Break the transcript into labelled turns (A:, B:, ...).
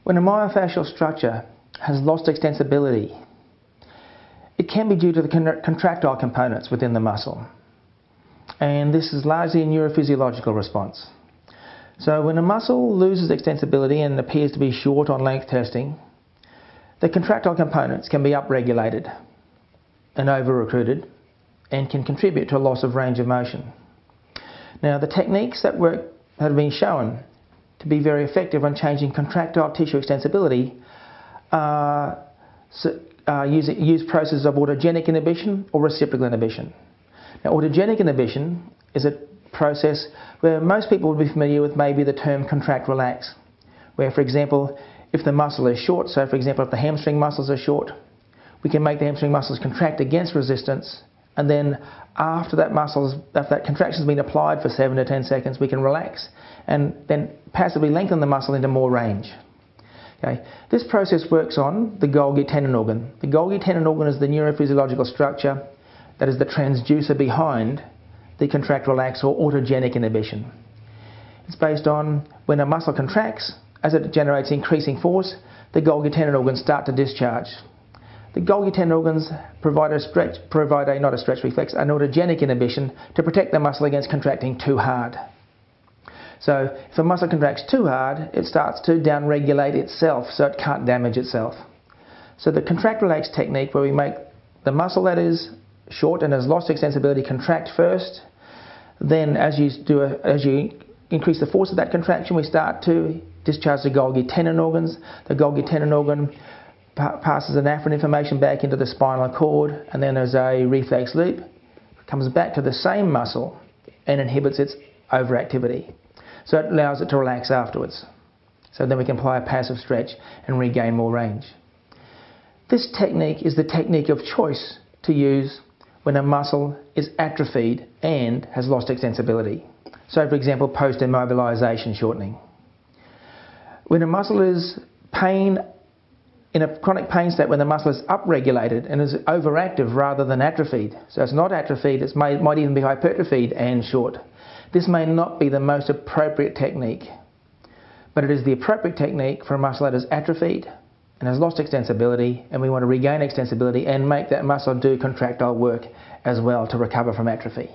A: When a myofascial structure has lost extensibility, it can be due to the contractile components within the muscle. And this is largely a neurophysiological response. So when a muscle loses extensibility and appears to be short on length testing, the contractile components can be upregulated and over-recruited and can contribute to a loss of range of motion. Now, the techniques that have been shown to be very effective on changing contractile tissue extensibility use processes of autogenic inhibition or reciprocal inhibition. Now, autogenic inhibition is a process where most people would be familiar with maybe the term contract-relax, where, for example, if the muscle is short, so for example if the hamstring muscles are short, we can make the hamstring muscles contract against resistance, and then after that contraction has been applied for 7 to 10 seconds, we can relax and then passively lengthen the muscle into more range. Okay. This process works on the Golgi tendon organ. The Golgi tendon organ is the neurophysiological structure that is the transducer behind the contract-relax or autogenic inhibition. It's based on when a muscle contracts, as it generates increasing force, the Golgi tendon organs start to discharge. The Golgi tendon organs provide an autogenic inhibition to protect the muscle against contracting too hard. So if a muscle contracts too hard, it starts to downregulate itself so it can't damage itself. So the contract-relax technique, where we make the muscle that is short and has lost extensibility contract first, then as you increase the force of that contraction, we start to discharge the Golgi tendon organs. The Golgi tendon organ passes an afferent information back into the spinal cord, and then there's a reflex loop, comes back to the same muscle and inhibits its overactivity. So it allows it to relax afterwards. So then we can apply a passive stretch and regain more range. This technique is the technique of choice to use when a muscle is atrophied and has lost extensibility. So for example, post-immobilisation shortening. When a muscle is in a chronic pain state, when the muscle is upregulated and is overactive rather than atrophied, so it's not atrophied, it might even be hypertrophied and short. This may not be the most appropriate technique, but it is the appropriate technique for a muscle that is atrophied and has lost extensibility, and we want to regain extensibility and make that muscle do contractile work as well to recover from atrophy.